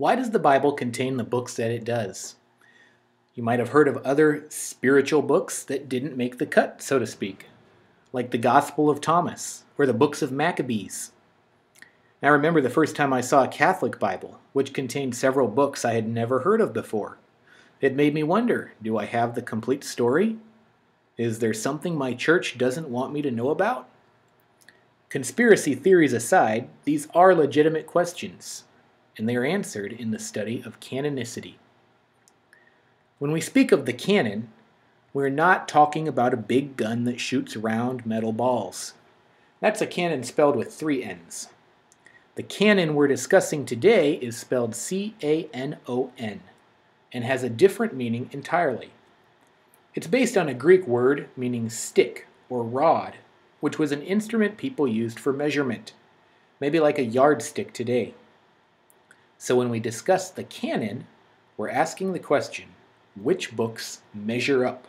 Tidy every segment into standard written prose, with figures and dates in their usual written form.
Why does the Bible contain the books that it does? You might have heard of other spiritual books that didn't make the cut, so to speak, like the Gospel of Thomas or the books of Maccabees. I remember the first time I saw a Catholic Bible, which contained several books I had never heard of before. It made me wonder, do I have the complete story? Is there something my church doesn't want me to know about? Conspiracy theories aside, these are legitimate questions, and they are answered in the study of canonicity. When we speak of the canon, we're not talking about a big gun that shoots round metal balls. That's a cannon spelled with 3 N's. The canon we're discussing today is spelled C-A-N-O-N and has a different meaning entirely. It's based on a Greek word meaning stick or rod, which was an instrument people used for measurement, maybe like a yardstick today. So when we discuss the canon, we're asking the question, which books measure up?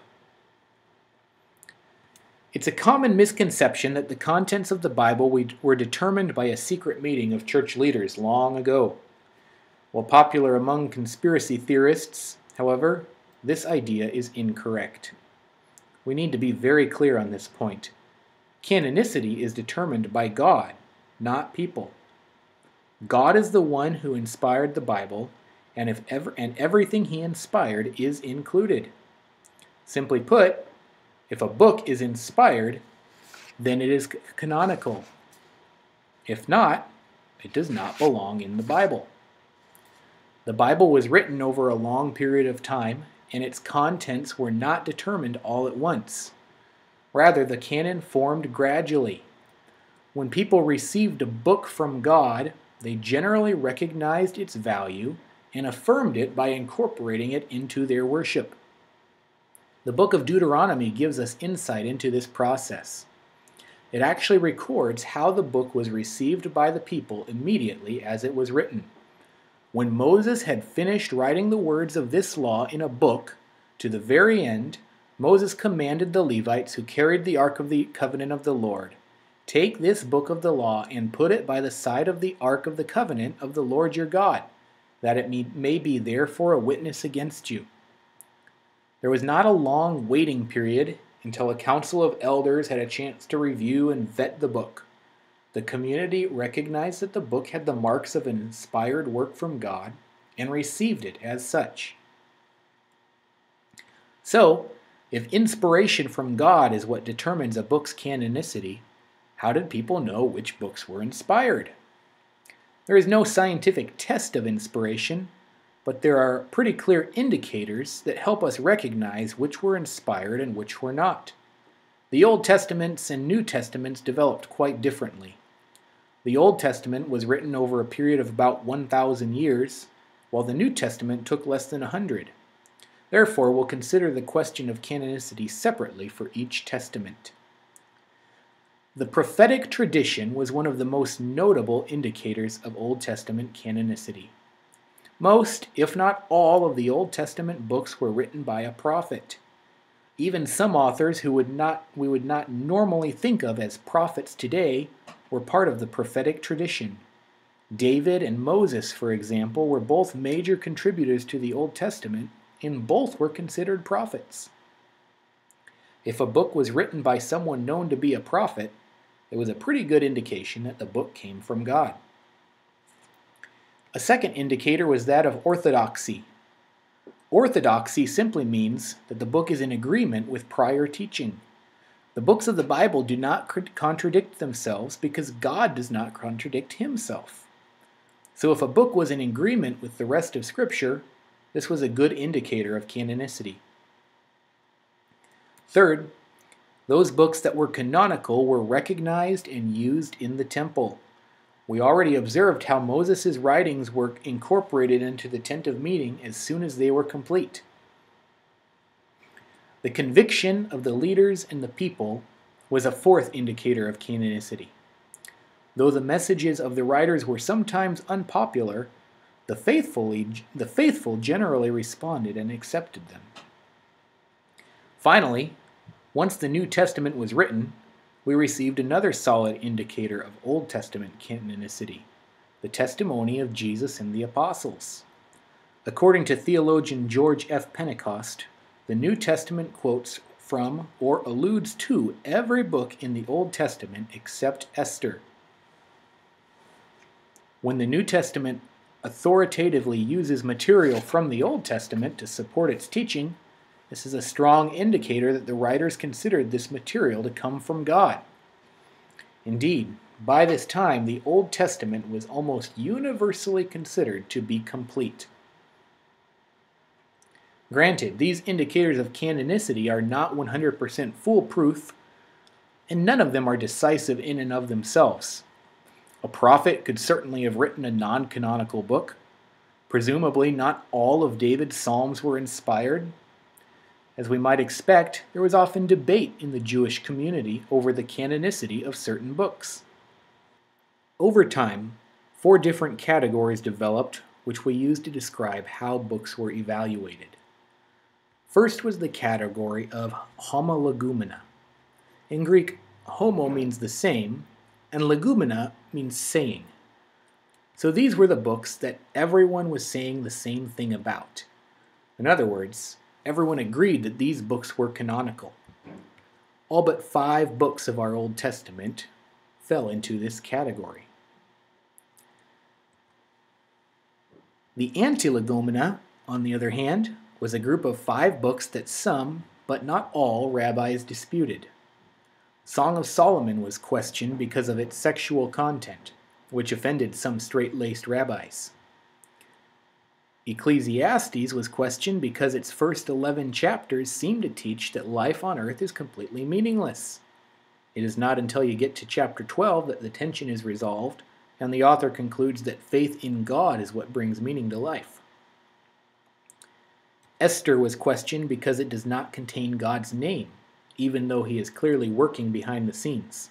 It's a common misconception that the contents of the Bible were determined by a secret meeting of church leaders long ago. While popular among conspiracy theorists, however, this idea is incorrect. We need to be very clear on this point. Canonicity is determined by God, not people. God is the one who inspired the Bible, and everything he inspired is included. Simply put, if a book is inspired, then it is canonical. If not, it does not belong in the Bible. The Bible was written over a long period of time, and its contents were not determined all at once. Rather, the canon formed gradually. When people received a book from God, they generally recognized its value and affirmed it by incorporating it into their worship. The book of Deuteronomy gives us insight into this process. It actually records how the book was received by the people immediately as it was written. When Moses had finished writing the words of this law in a book, to the very end, Moses commanded the Levites who carried the Ark of the Covenant of the Lord, "Take this book of the law and put it by the side of the Ark of the Covenant of the Lord your God, that it may be there for a witness against you." There was not a long waiting period until a council of elders had a chance to review and vet the book. The community recognized that the book had the marks of an inspired work from God and received it as such. So, if inspiration from God is what determines a book's canonicity, how did people know which books were inspired? There is no scientific test of inspiration, but there are pretty clear indicators that help us recognize which were inspired and which were not. The Old Testaments and New Testaments developed quite differently. The Old Testament was written over a period of about 1,000 years, while the New Testament took less than 100. Therefore, we'll consider the question of canonicity separately for each testament. The prophetic tradition was one of the most notable indicators of Old Testament canonicity. Most, if not all, of the Old Testament books were written by a prophet. Even some authors who we would not normally think of as prophets today were part of the prophetic tradition. David and Moses, for example, were both major contributors to the Old Testament, and both were considered prophets. If a book was written by someone known to be a prophet, it was a pretty good indication that the book came from God. A second indicator was that of orthodoxy. Orthodoxy simply means that the book is in agreement with prior teaching. The books of the Bible do not contradict themselves because God does not contradict himself. So if a book was in agreement with the rest of Scripture, this was a good indicator of canonicity. Third, those books that were canonical were recognized and used in the temple. We already observed how Moses' writings were incorporated into the tent of meeting as soon as they were complete. The conviction of the leaders and the people was a fourth indicator of canonicity. Though the messages of the writers were sometimes unpopular, the faithful generally responded and accepted them. Finally, once the New Testament was written, we received another solid indicator of Old Testament canonicity, the testimony of Jesus and the apostles. According to theologian George F. Pentecost, the New Testament quotes from or alludes to every book in the Old Testament except Esther. When the New Testament authoritatively uses material from the Old Testament to support its teaching, this is a strong indicator that the writers considered this material to come from God. Indeed, by this time, the Old Testament was almost universally considered to be complete. Granted, these indicators of canonicity are not 100% foolproof, and none of them are decisive in and of themselves. A prophet could certainly have written a non-canonical book. Presumably, not all of David's psalms were inspired. As we might expect, there was often debate in the Jewish community over the canonicity of certain books. Over time, 4 different categories developed, which we use to describe how books were evaluated. First was the category of homologumena. In Greek, homo means the same, and legumena means saying. So these were the books that everyone was saying the same thing about. In other words, everyone agreed that these books were canonical. All but 5 books of our Old Testament fell into this category. The antilegomena, on the other hand, was a group of 5 books that some, but not all, rabbis disputed. Song of Solomon was questioned because of its sexual content, which offended some straight-laced rabbis. Ecclesiastes was questioned because its first 11 chapters seem to teach that life on earth is completely meaningless. It is not until you get to chapter 12 that the tension is resolved, and the author concludes that faith in God is what brings meaning to life. Esther was questioned because it does not contain God's name, even though he is clearly working behind the scenes.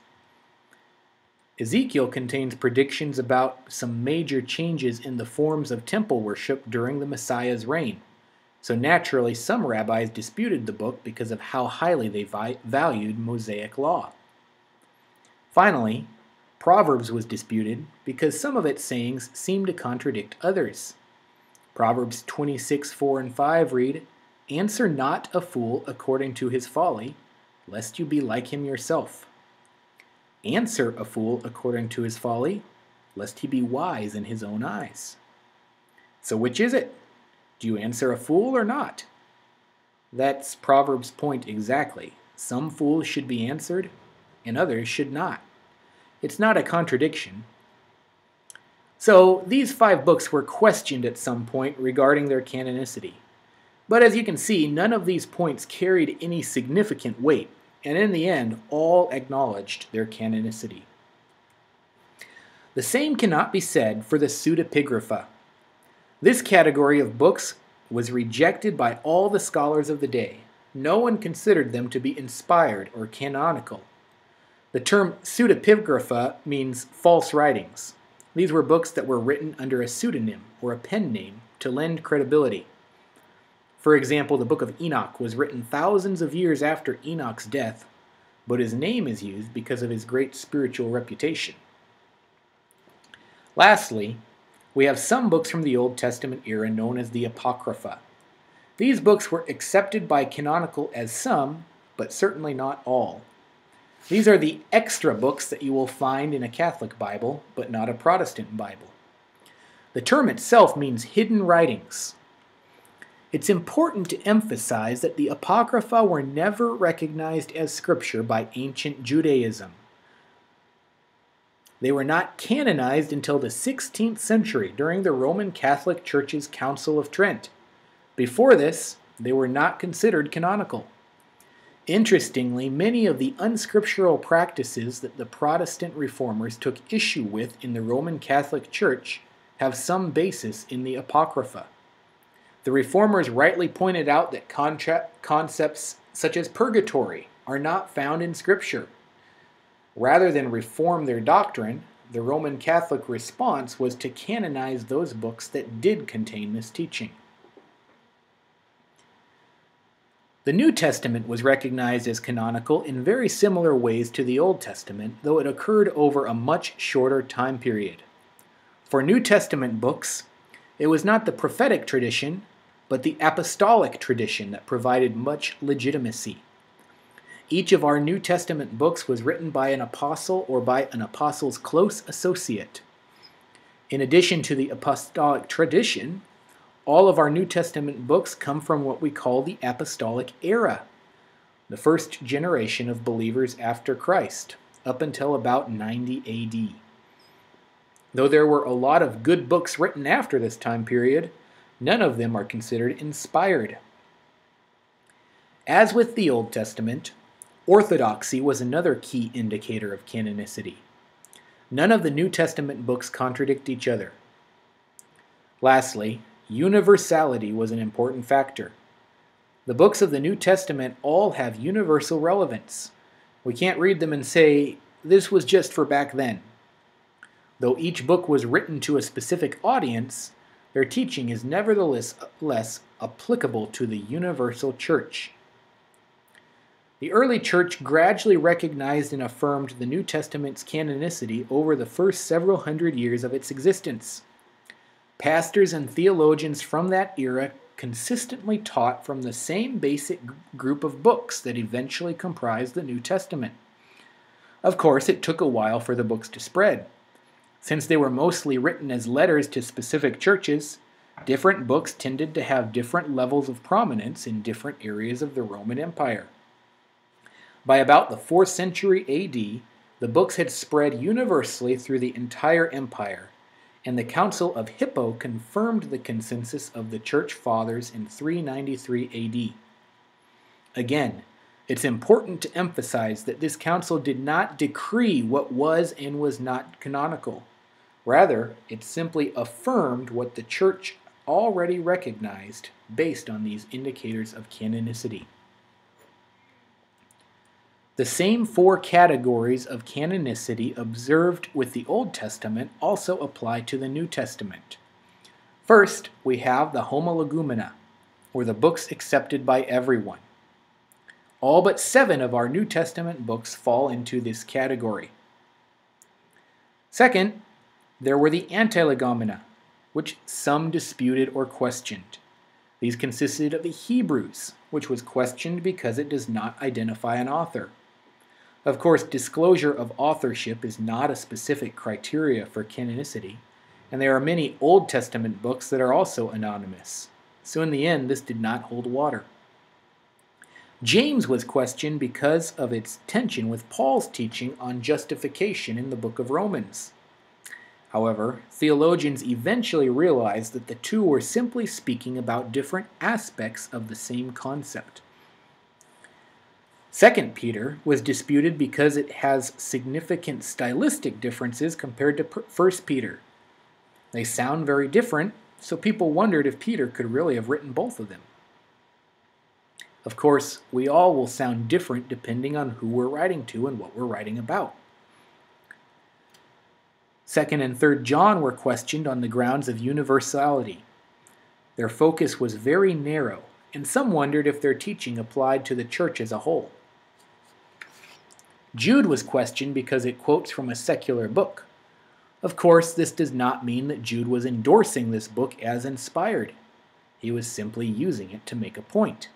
Ezekiel contains predictions about some major changes in the forms of temple worship during the Messiah's reign, so naturally some rabbis disputed the book because of how highly they valued Mosaic law. Finally, Proverbs was disputed because some of its sayings seemed to contradict others. Proverbs 26:4 and 5 read, "Answer not a fool according to his folly, lest you be like him yourself. Answer a fool according to his folly, lest he be wise in his own eyes." So which is it? Do you answer a fool or not? That's Proverbs' point exactly. Some fools should be answered, and others should not. It's not a contradiction. So these 5 books were questioned at some point regarding their canonicity. But as you can see, none of these points carried any significant weight, and in the end, all acknowledged their canonicity. The same cannot be said for the pseudepigrapha. This category of books was rejected by all the scholars of the day. No one considered them to be inspired or canonical. The term pseudepigrapha means false writings. These were books that were written under a pseudonym or a pen name to lend credibility. For example, the Book of Enoch was written thousands of years after Enoch's death, but his name is used because of his great spiritual reputation. Lastly, we have some books from the Old Testament era known as the Apocrypha. These books were accepted by canonical as some, but certainly not all. These are the extra books that you will find in a Catholic Bible, but not a Protestant Bible. The term itself means hidden writings. It's important to emphasize that the Apocrypha were never recognized as scripture by ancient Judaism. They were not canonized until the 16th century during the Roman Catholic Church's Council of Trent. Before this, they were not considered canonical. Interestingly, many of the unscriptural practices that the Protestant reformers took issue with in the Roman Catholic Church have some basis in the Apocrypha. The reformers rightly pointed out that concepts such as purgatory are not found in Scripture. Rather than reform their doctrine, the Roman Catholic response was to canonize those books that did contain this teaching. The New Testament was recognized as canonical in very similar ways to the Old Testament, though it occurred over a much shorter time period. For New Testament books, it was not the prophetic tradition, but the apostolic tradition that provided much legitimacy. Each of our New Testament books was written by an apostle or by an apostle's close associate. In addition to the apostolic tradition, all of our New Testament books come from what we call the apostolic era, the first generation of believers after Christ, up until about 90 AD. Though there were a lot of good books written after this time period, none of them are considered inspired. As with the Old Testament, orthodoxy was another key indicator of canonicity. None of the New Testament books contradict each other. Lastly, universality was an important factor. The books of the New Testament all have universal relevance. We can't read them and say, this was just for back then. Though each book was written to a specific audience, their teaching is nevertheless applicable to the universal church. The early church gradually recognized and affirmed the New Testament's canonicity over the first several hundred years of its existence. Pastors and theologians from that era consistently taught from the same basic group of books that eventually comprised the New Testament. Of course, it took a while for the books to spread. Since they were mostly written as letters to specific churches, different books tended to have different levels of prominence in different areas of the Roman Empire. By about the 4th century AD, the books had spread universally through the entire empire, and the Council of Hippo confirmed the consensus of the Church Fathers in 393 AD. Again, it's important to emphasize that this council did not decree what was and was not canonical. Rather, it simply affirmed what the Church already recognized based on these indicators of canonicity. The same 4 categories of canonicity observed with the Old Testament also apply to the New Testament. First, we have the Homologumena, or the books accepted by everyone. All but 7 of our New Testament books fall into this category. Second, there were the Antilegomena, which some disputed or questioned. These consisted of the Hebrews, which was questioned because it does not identify an author. Of course, disclosure of authorship is not a specific criteria for canonicity, and there are many Old Testament books that are also anonymous. So in the end, this did not hold water. James was questioned because of its tension with Paul's teaching on justification in the book of Romans. However, theologians eventually realized that the two were simply speaking about different aspects of the same concept. 2 Peter was disputed because it has significant stylistic differences compared to 1 Peter. They sound very different, so people wondered if Peter could really have written both of them. Of course, we all will sound different depending on who we're writing to and what we're writing about. 2nd and 3rd John were questioned on the grounds of universality. Their focus was very narrow, and some wondered if their teaching applied to the church as a whole. Jude was questioned because it quotes from a secular book. Of course, this does not mean that Jude was endorsing this book as inspired. He was simply using it to make a point.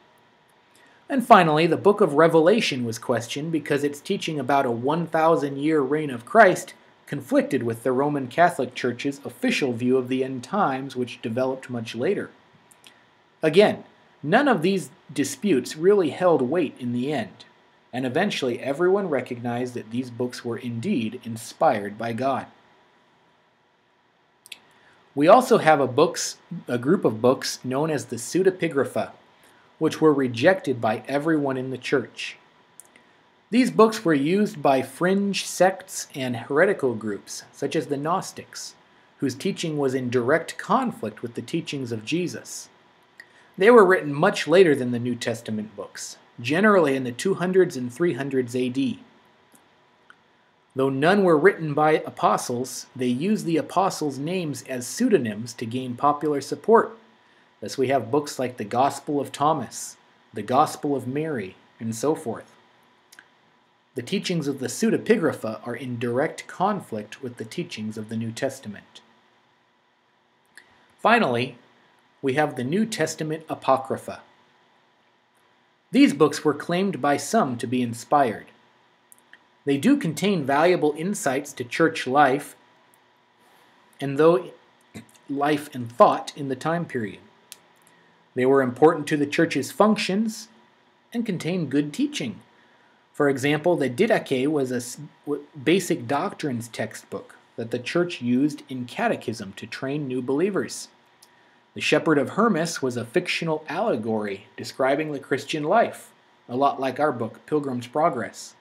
And finally, the book of Revelation was questioned because its teaching about a 1,000-year reign of Christ conflicted with the Roman Catholic Church's official view of the end times, which developed much later. Again, none of these disputes really held weight in the end, and eventually everyone recognized that these books were indeed inspired by God. We also have a group of books known as the Pseudepigrapha, which were rejected by everyone in the church. These books were used by fringe sects and heretical groups, such as the Gnostics, whose teaching was in direct conflict with the teachings of Jesus. They were written much later than the New Testament books, generally in the 200s and 300s AD. Though none were written by apostles, they used the apostles' names as pseudonyms to gain popular support. Thus we have books like the Gospel of Thomas, the Gospel of Mary, and so forth. The teachings of the Pseudepigrapha are in direct conflict with the teachings of the New Testament. Finally, we have the New Testament Apocrypha. These books were claimed by some to be inspired. They do contain valuable insights to church life and life and thought in the time period. They were important to the church's functions and contained good teaching. For example, the Didache was a basic doctrines textbook that the church used in catechism to train new believers. The Shepherd of Hermas was a fictional allegory describing the Christian life, a lot like our book, Pilgrim's Progress.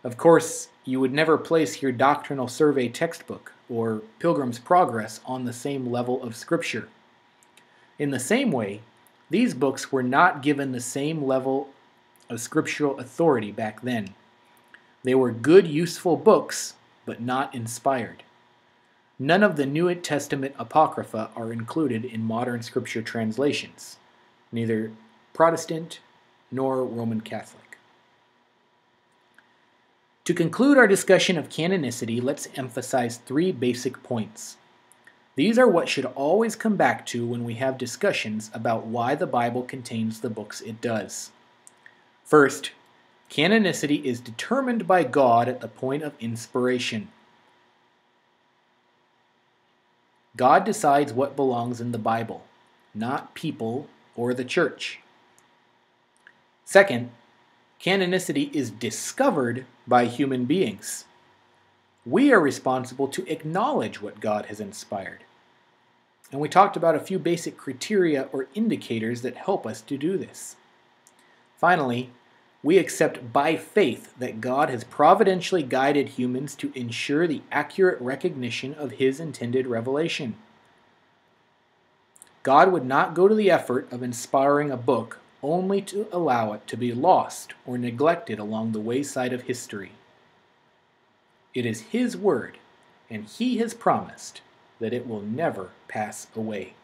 Of course, you would never place your Doctrinal Survey textbook or Pilgrim's Progress on the same level of Scripture. In the same way, these books were not given the same level of scriptural authority back then. They were good, useful books, but not inspired. None of the New Testament Apocrypha are included in modern scripture translations, neither Protestant nor Roman Catholic. To conclude our discussion of canonicity, let's emphasize 3 basic points. These are what should always come back to when we have discussions about why the Bible contains the books it does. First, canonicity is determined by God at the point of inspiration. God decides what belongs in the Bible, not people or the church. Second, canonicity is discovered by human beings. We are responsible to acknowledge what God has inspired. And we talked about a few basic criteria or indicators that help us to do this. Finally, we accept by faith that God has providentially guided humans to ensure the accurate recognition of His intended revelation. God would not go to the effort of inspiring a book only to allow it to be lost or neglected along the wayside of history. It is His word, and He has promised that it will never pass away.